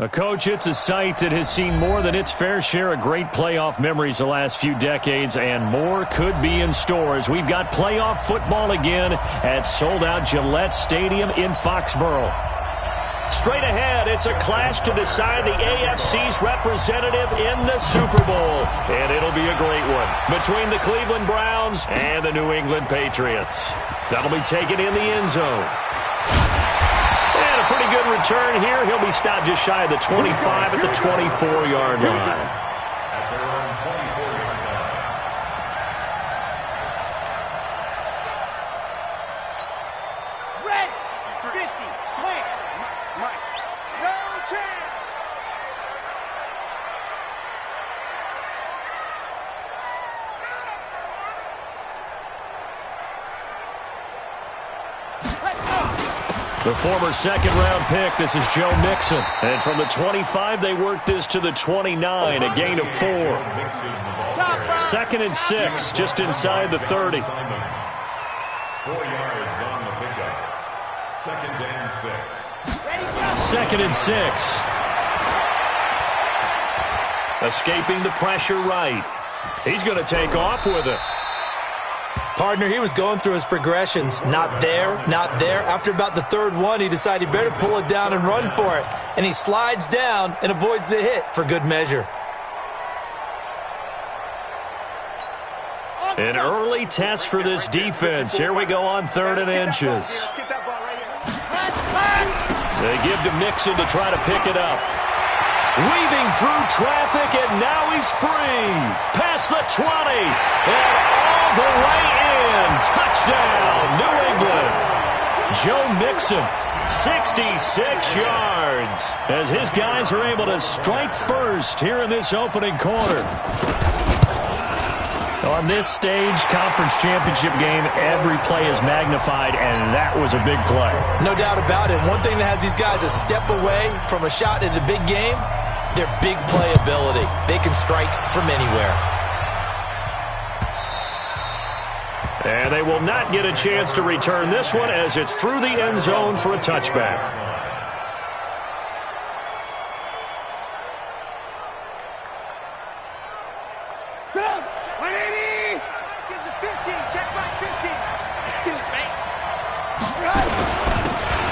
Coach, it's a site that has seen more than its fair share of great playoff memories the last few decades, and more could be in store as we've got playoff football again at sold-out Gillette Stadium in Foxborough. Straight ahead, it's a clash to decide the AFC's representative in the Super Bowl, and it'll be a great one between the Cleveland Browns and the New England Patriots. That'll be taken in the end zone. And a pretty good return here. He'll be stopped just shy of the 25 at the 24-yard line. Red 50, clear. Mike, no chance. The former second-round pick, this is Joe Mixon. And from the 25, they work this to the 29, a gain of 4. 2nd and 6, just inside the 30. 4 yards on the pickup. 2nd and 6. 2nd and 6. Escaping the pressure right. He's going to take off with it. Partner, he was going through his progressions. Not there, not there. After about the 3rd one, he decided he better pull it down and run for it. And he slides down and avoids the hit for good measure. An early test for this defense. Here we go on 3rd and inches. They give to Mixon to try to pick it up. Weaving through traffic, and now he's free. Past the 20. And all the way in. Touchdown, New England. Joe Mixon, 66 yards. As his guys are able to strike first here in this opening quarter. On this stage, conference championship game, every play is magnified, and that was a big play. No doubt about it. One thing that has these guys a step away from a shot at a big game, their big play ability. They can strike from anywhere. And they will not get a chance to return this one as it's through the end zone for a touchback.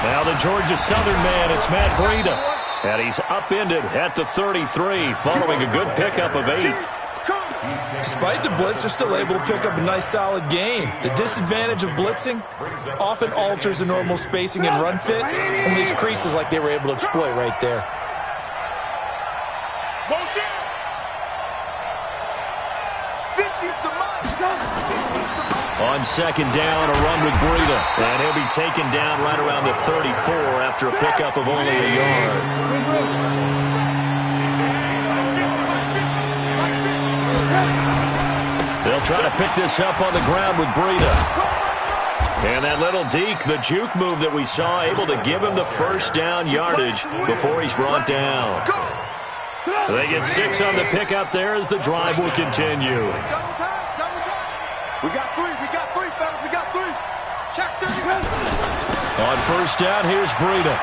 Now the Georgia Southern man, it's Matt Breida. And he's upended at the 33 following a good pickup of 8. Despite the blitz, they're still able to pick up a nice solid gain. The disadvantage of blitzing often alters the normal spacing and run fits and leaves creases like they were able to exploit right there. On 2nd down, a run with Breida. And he'll be taken down right around the 34 after a pickup of only a yard. They'll try to pick this up on the ground with Breida. And that little deke, the juke move that we saw, able to give him the first down yardage before he's brought down. They get 6 on the pickup there as the drive will continue. We got 3, fellas, we got 3. Check 30. On 1st down, here's Breida.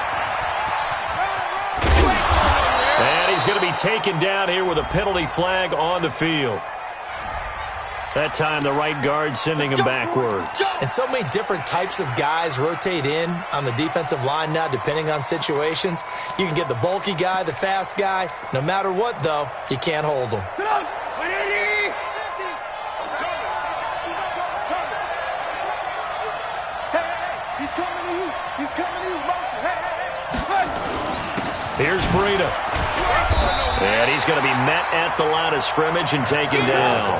And he's going to be taken down here with a penalty flag on the field. That time, the right guard sending him backwards. And so many different types of guys rotate in on the defensive line now, depending on situations. You can get the bulky guy, the fast guy. No matter what, though, you can't hold them. Here's Breida. And he's going to be met at the line of scrimmage and taken down.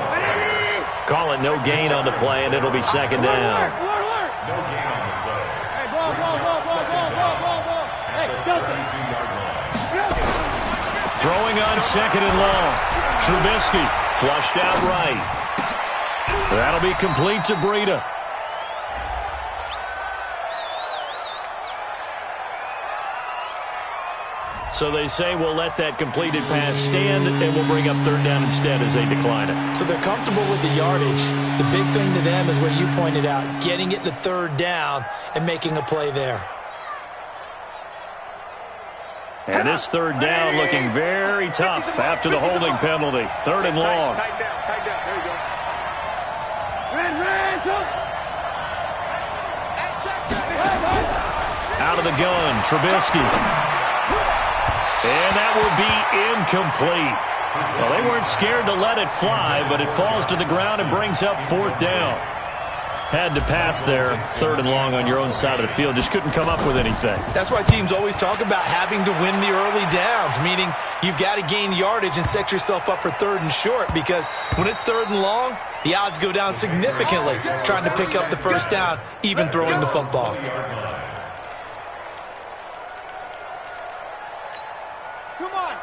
Call it no gain on the play, and it'll be 2nd down. Throwing on 2nd and long. Trubisky flushed out right. That'll be complete to Breida. So they say we'll let that completed pass stand, and we'll bring up 3rd down instead as they decline it. So they're comfortable with the yardage. The big thing to them is what you pointed out, getting it to 3rd down and making a play there. And this third down looking very tough after the holding penalty. Third and long. Tight down. There you go. Out of the gun, Trubisky. And that will be incomplete. Well, they weren't scared to let it fly, but it falls to the ground and brings up fourth down. Had to pass there, third and long on your own side of the field. Just couldn't come up with anything. That's why teams always talk about having to win the early downs, meaning you've got to gain yardage and set yourself up for third and short, because when it's third and long, the odds go down significantly trying to pick up the first down, even throwing the football.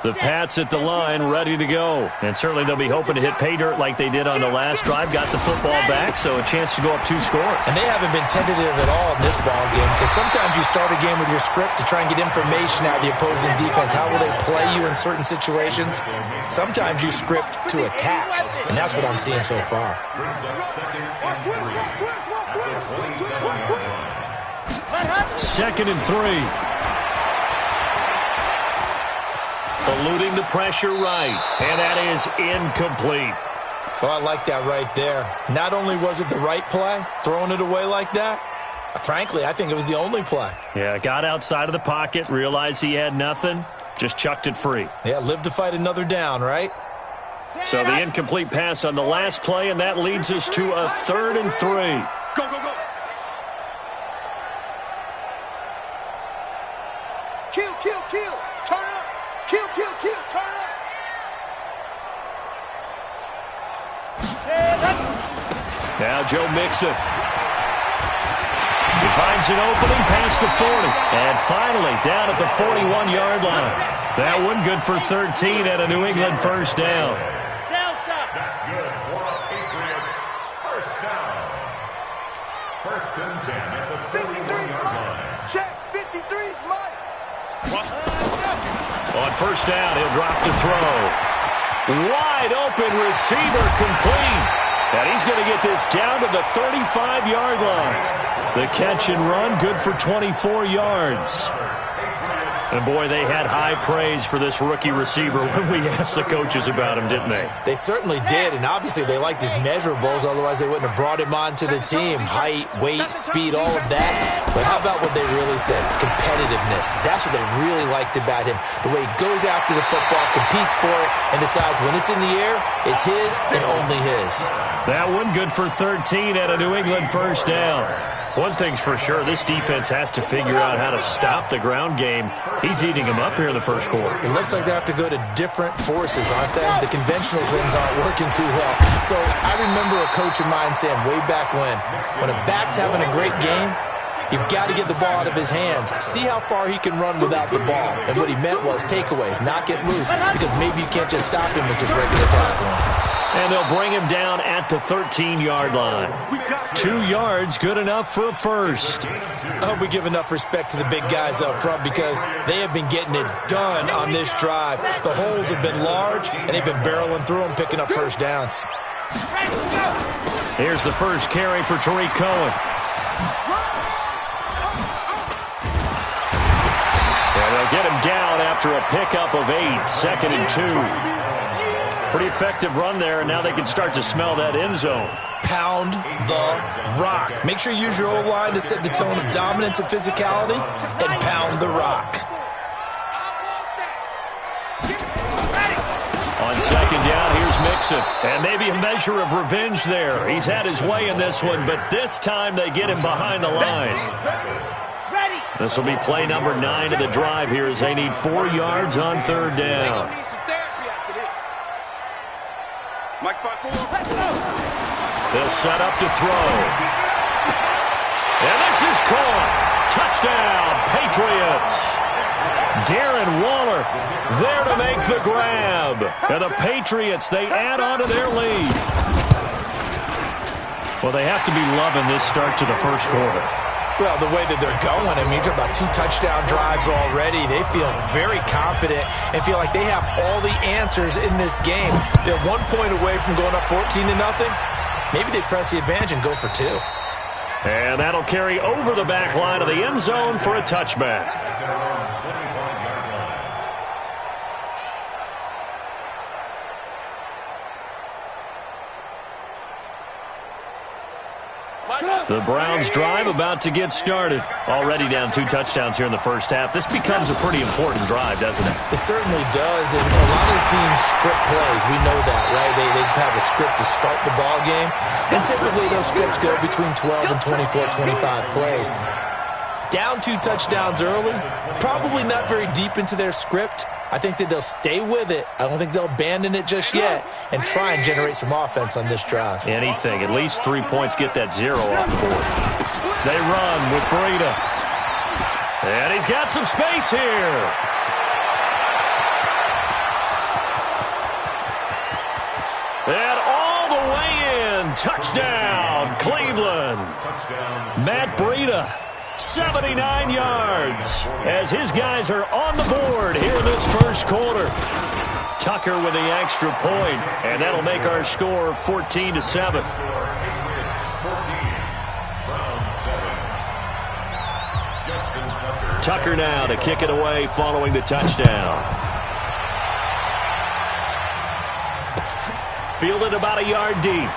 The Pats at the line, ready to go. And certainly they'll be hoping to hit pay dirt like they did on the last drive. Got the football back, so a chance to go up 2 scores. And they haven't been tentative at all in this ball game, because sometimes you start a game with your script to try and get information out of the opposing defense. How will they play you in certain situations? Sometimes you script to attack, and that's what I'm seeing so far. Second and 3. Eluding the pressure right, and that is incomplete. Oh, I like that right there. Not only was it the right play, throwing it away like that, frankly, I think it was the only play. Yeah, got outside of the pocket, realized he had nothing, just chucked it free. Yeah, live to fight another down, right? So the incomplete pass on the last play, and that leads us to a third and 3. Go, go, go. Kill. Turn up. Kill, turn up. Now Joe Mixon. He finds an opening past the 40. And finally down at the 41-yard line. That one good for 13 at a New England first down. That's good for the Patriots. First down. First and 10 at the 41-yard line. Check, 53's Mike. On first down, he'll drop to throw. Wide open receiver complete. And he's going to get this down to the 35-yard line. The catch and run, good for 24 yards. And, boy, they had high praise for this rookie receiver when we asked the coaches about him, didn't they? They certainly did, and obviously they liked his measurables. Otherwise, they wouldn't have brought him onto the team. Height, weight, speed, all of that. But how about what they really said? Competitiveness. That's what they really liked about him. The way he goes after the football, competes for it, and decides when it's in the air, it's his and only his. That one good for 13 at a New England first down. One thing's for sure, this defense has to figure out how to stop the ground game. He's eating them up here in the first quarter. It looks like they have to go to different forces, aren't they? The conventional things aren't working too well. So I remember a coach of mine saying way back when a back's having a great game, you've got to get the ball out of his hands. See how far he can run without the ball. And what he meant was takeaways, not get loose, because maybe you can't just stop him with just regular tackling. And they'll bring him down at the 13-yard line. 2 yards, good enough for a first. I hope we give enough respect to the big guys up front, because they have been getting it done on this drive. The holes have been large, and they've been barreling through them, picking up first downs. Here's the first carry for Tariq Cohen. And they'll get him down after a pickup of 8, second and 2. Pretty effective run there, and now they can start to smell that end zone. Pound the rock. Make sure you use your O-line to set the tone of dominance and physicality, and pound the rock. On second down, here's Mixon. And maybe a measure of revenge there. He's had his way in this one, but this time they get him behind the line. This will be play number 9 of the drive here as they need 4 yards on third down. Mike spot 4. They'll set up to throw. And this is caught. Touchdown, Patriots. Darren Waller there to make the grab. And the Patriots, they add on to their lead. Well, they have to be loving this start to the first quarter. Well, the way that they're going, I mean, you're talking about 2 touchdown drives already. They feel very confident and feel like they have all the answers in this game. They're 1 point away from going up 14-0. Maybe they press the advantage and go for 2. And that'll carry over the back line of the end zone for a touchback. The Browns drive about to get started. Already down 2 touchdowns here in the first half. This becomes a pretty important drive, doesn't it? It certainly does, and a lot of the teams script plays. We know that, right? They have a script to start the ball game, and typically those scripts go between 12 and 24, 25 plays. Down 2 touchdowns early, probably not very deep into their script. I think that they'll stay with it. I don't think they'll abandon it just yet and try and generate some offense on this drive. Anything. At least 3 points, get that 0 off the board. They run with Breida. And he's got some space here. And all the way in. Touchdown, Cleveland. Matt Breida. 79 yards as his guys are on the board here in this first quarter. Tucker with the extra point, and that'll make our score 14-7. Tucker now to kick it away following the touchdown. Fielded about a yard deep.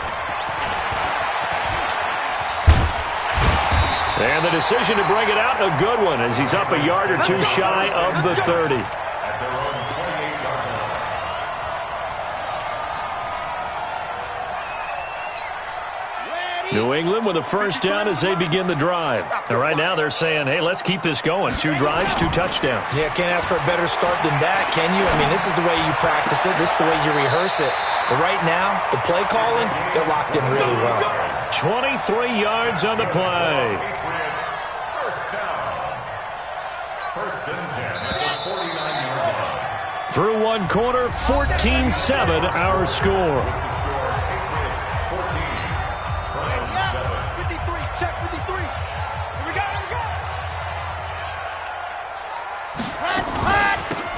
And the decision to bring it out, a good one, as he's up a yard or 2 shy of the 30. New England with a first down as they begin the drive. And right now they're saying, hey, let's keep this going. 2 drives, 2 touchdowns. Yeah, can't ask for a better start than that, can you? I mean, this is the way you practice it. This is the way you rehearse it. But right now, the play calling, they're locked in really well. 23 yards on the play. First down. First and 10 at the 49-yard line. Through 1 quarter, 14-7 our score. 53, check 53. Here we go, here we go.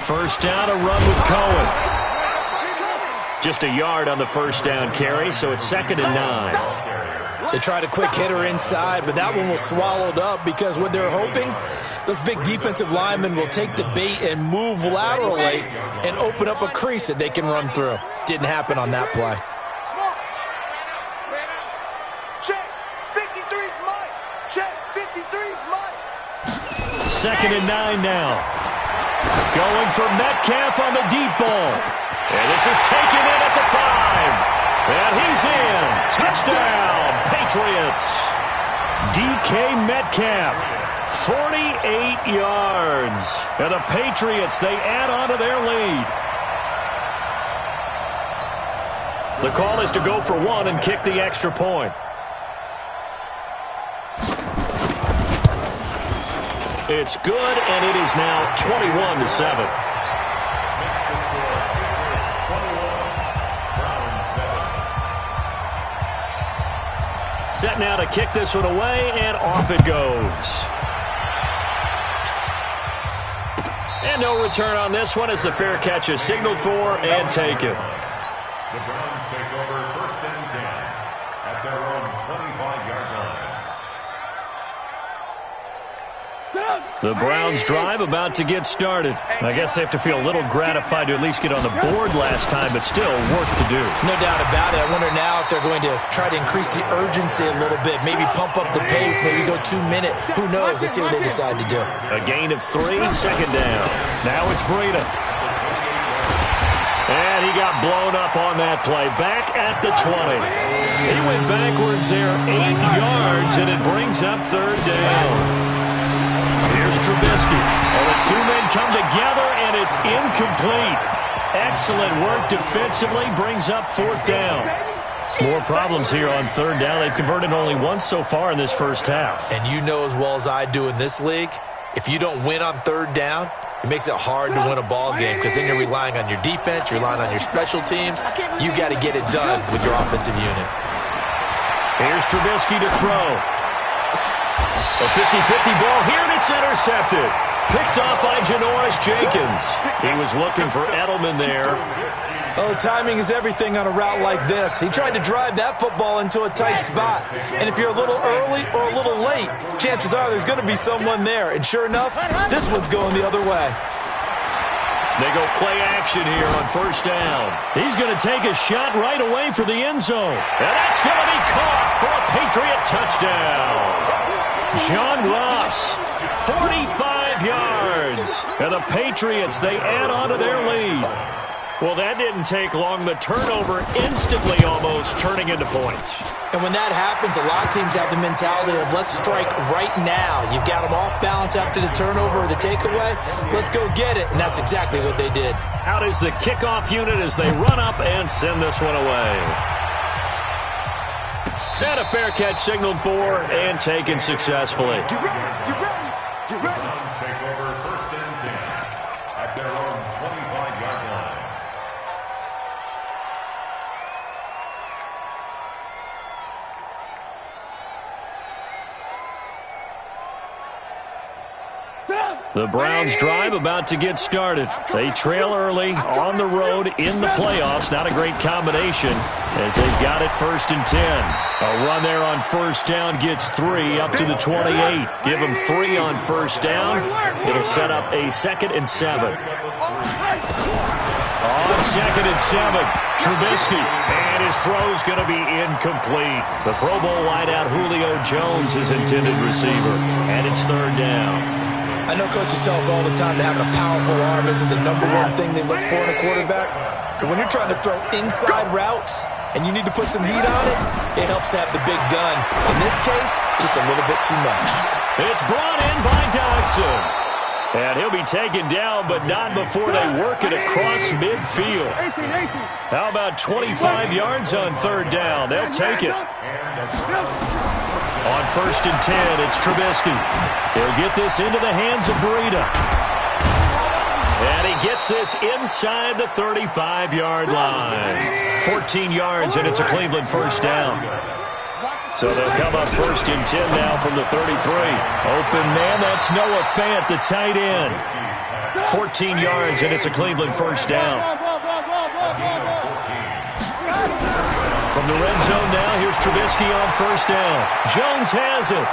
First down, a run with Cohen. Just a yard on the first down carry, so it's 2nd and 9. They tried a quick hitter inside, but that one was swallowed up because what they're hoping, those big defensive linemen will take the bait and move laterally and open up a crease that they can run through. Didn't happen on that play. Check, 53's Mike. Check, 53's Mike. 2nd and 9 now. Going for Metcalf on the deep ball. And this is taken in at the 5. And he's in. Touchdown, Patriots. DK Metcalf, 48 yards. And the Patriots, they add on to their lead. The call is to go for 1 and kick the extra point. It's good, and it is now 21-7. Set now to kick this one away, and off it goes. And no return on this one as the fair catch is signaled for and taken. The Browns take over 1st and 10 at their own 25-yard line. The Browns drive about to get started. I guess they have to feel a little gratified to at least get on the board last time, but still work to do. No doubt about it. I wonder now if they're going to try to increase the urgency a little bit, maybe pump up the pace, maybe go 2-minute. Who knows? Let's see what they decide to do. A gain of 3, 2nd down. Now it's Breida. And he got blown up on that play. Back at the 20. He went backwards there 8 yards, and it brings up 3rd down. Here's Trubisky. And the 2 men come together, and it's incomplete. Excellent work defensively. Brings up 4th down. More problems here on 3rd down. They've converted only once so far in this first half. And you know as well as I do in this league, if you don't win on 3rd down, it makes it hard to win a ball game because then you're relying on your defense, you're relying on your special teams. You got to get it done with your offensive unit. Here's Trubisky to throw. A 50-50 ball here, and it's intercepted. Picked off by Janoris Jenkins. He was looking for Edelman there. Oh, timing is everything on a route like this. He tried to drive that football into a tight spot. And if you're a little early or a little late, chances are there's going to be someone there. And sure enough, this one's going the other way. They go play action here on first down. He's going to take a shot right away for the end zone. And that's going to be caught for a Patriot touchdown. John Ross, 45 yards. And the Patriots, they add on to their lead. Well, that didn't take long. The turnover instantly almost turning into points. And when that happens, a lot of teams have the mentality of let's strike right now. You've got them off balance after the turnover or the takeaway. Let's go get it. And that's exactly what they did. Out is the kickoff unit as they run up and send this one away. And a fair catch signaled for and taken successfully. Get ready, get ready, get ready. Browns take over first and 10 at their own 25-yard line. The Browns drive about to get started. They trail early on the road in the playoffs. Not a great combination as they've got it first and 10. A run there on first down gets 3 up to the 28. Give them 3 on first down. It'll set up a 2nd and 7. On 2nd and 7, Trubisky. And his throw's going to be incomplete. The Pro Bowl wideout Julio Jones is intended receiver. And it's 3rd down. I know coaches tell us all the time that having a powerful arm isn't the #1 thing they look for in a quarterback. But when you're trying to throw inside routes and you need to put some heat on it, it helps to have the big gun. In this case, just a little bit too much. It's brought in by Dodson. And he'll be taken down, but not before they work it across midfield. How about 25 yards on 3rd down? They'll take it. On 1st and 10, it's Trubisky. He'll get this into the hands of Breida. And he gets this inside the 35-yard line. 14 yards, and it's a Cleveland first down. So they'll come up 1st and 10 now from the 33. Open man, that's Noah Fant, the tight end. 14 yards, and it's a Cleveland first down. From the red zone now, here's Trubisky on first down. Jones has it.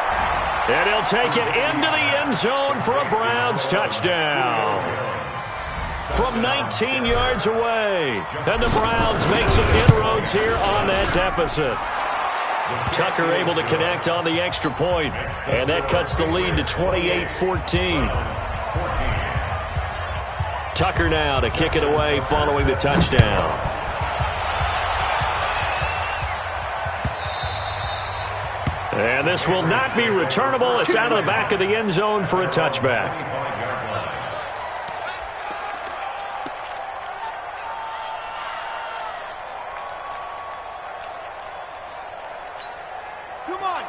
And he'll take it into the end zone for a Browns touchdown. From 19 yards away. And the Browns make some inroads here on that deficit. Tucker able to connect on the extra point, and that cuts the lead to 28-14. Tucker now to kick it away following the touchdown. And this will not be returnable. It's out of the back of the end zone for a touchback.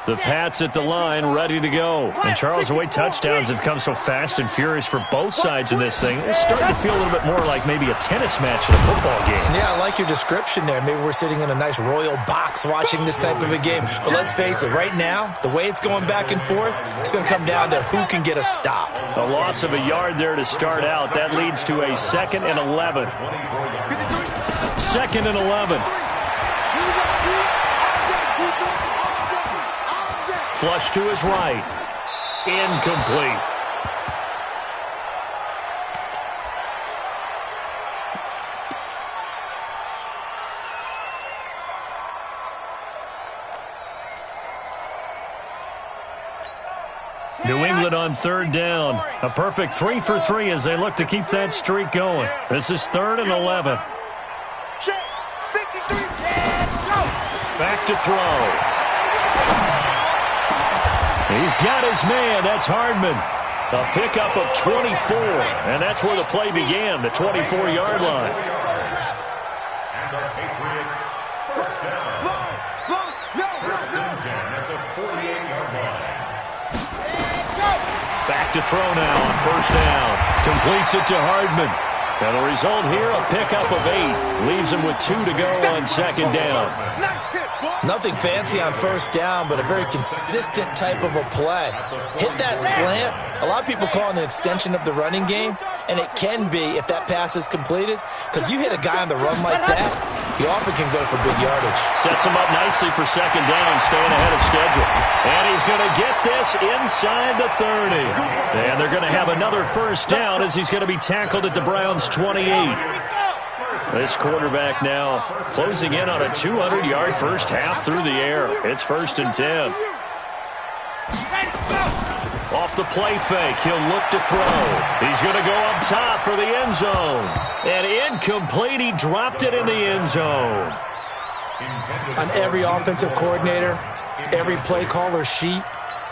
The Pats at the line, ready to go. And, Charles, the way touchdowns have come so fast and furious for both sides in this thing, it's starting to feel a little bit more like maybe a tennis match in a football game. Yeah, I like your description there. Maybe we're sitting in a nice royal box watching this type of a game. But let's face it, right now, the way it's going back and forth, it's going to come down to who can get a stop. A loss of a yard there to start out. That leads to a 2nd and 11. 2nd and 11. Flush to his right. Incomplete. New England on 3rd down. A perfect 3 for 3 as they look to keep that streak going. This is 3rd and 11. Back to throw. He's got his man. That's Hardman. A pickup of 24. And that's where the play began, the 24-yard line. And the Patriots first down. First and 10 at the 48-yard line. Back to throw now on first down. Completes it to Hardman. And the result here, a pickup of 8. Leaves him with 2 to go on 2nd down. Nothing fancy on first down, but a very consistent type of a play. Hit that slant. A lot of people call it an extension of the running game. And it can be if that pass is completed, because you hit a guy on the run like that, he often can go for big yardage. Sets him up nicely for second down, staying ahead of schedule. And he's going to get this inside the 30. And they're going to have another first down as he's going to be tackled at the Browns' 28. This quarterback now closing in on a 200-yard first half through the air. It's 1st and 10. Off the play fake, he'll look to throw. He's going to go up top for the end zone. And incomplete, he dropped it in the end zone. On every offensive coordinator, every play caller sheet,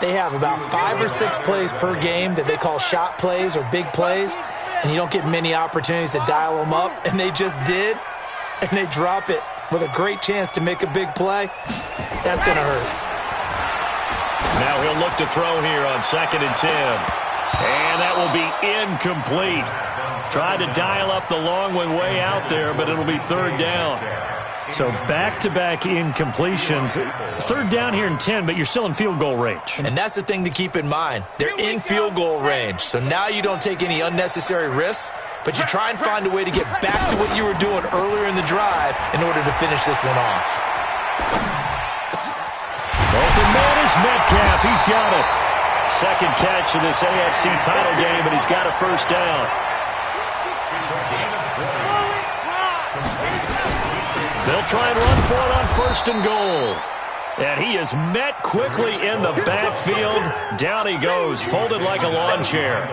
they have about 5 or 6 plays per game that they call shot plays or big plays, and you don't get many opportunities to dial them up, and they just did, and they drop it with a great chance to make a big play. That's going to hurt. Now he'll look to throw here on 2nd and 10. And that will be incomplete. Tried to dial up the long one way out there, but it'll be 3rd down. So back-to-back incompletions. 3rd down here in 10, but you're still in field goal range. And that's the thing to keep in mind. They're in field goal range. So now you don't take any unnecessary risks, but you try and find a way to get back to what you were doing earlier in the drive in order to finish this one off. Open man is Metcalf. He's got it. 2nd catch of this AFC title game, and he's got a first down. They'll try and run for it on 1st and goal. And he is met quickly in the backfield. Down he goes, folded like a lawn chair.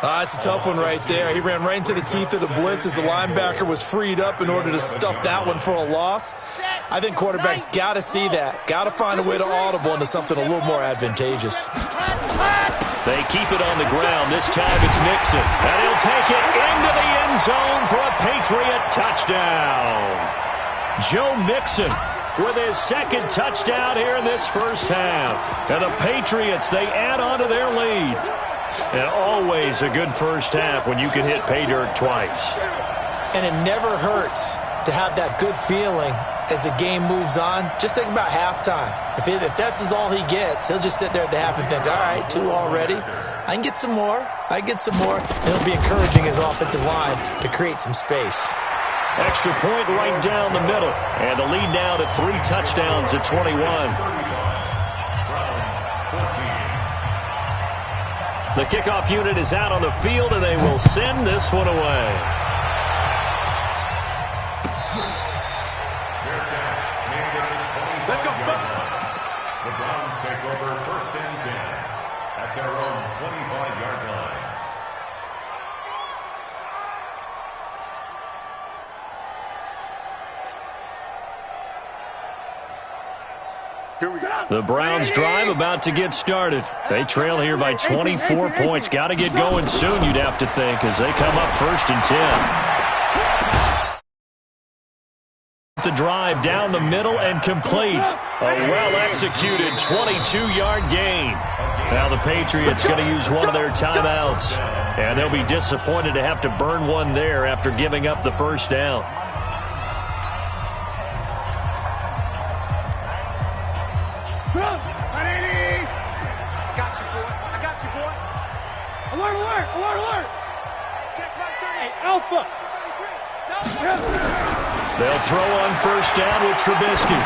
It's a tough one right there. He ran right into the teeth of the blitz as the linebacker was freed up in order to stuff that one for a loss. I think quarterbacks got to see that. Got to find a way to audible into something a little more advantageous. They keep it on the ground. This time it's Mixon. And he'll take it into the end zone for a Patriot touchdown. Joe Mixon with his 2nd touchdown here in this first half. And the Patriots, they add on to their lead. And always a good first half when you can hit pay dirt twice. And it never hurts to have that good feeling as the game moves on. Just think about halftime. If that's all he gets, he'll just sit there at the half and think, all right, 2 already. I can get some more. And he'll be encouraging his offensive line to create some space. Extra point right down the middle. And the lead now to 3 touchdowns at 21. The kickoff unit is out on the field, and they will send this one away. Let's go. The Browns take over 1st and 10 at their own 25-yard line. The Browns drive about to get started. They trail here by 24 points. Got to get going soon, you'd have to think, as they come up 1st and 10. The drive down the middle and complete. A well-executed 22-yard gain. Now the Patriots going to use one of their timeouts. And they'll be disappointed to have to burn one there after giving up the first down. Alert! Check right there. Hey, Alpha. They'll throw on 1st down with Trubisky.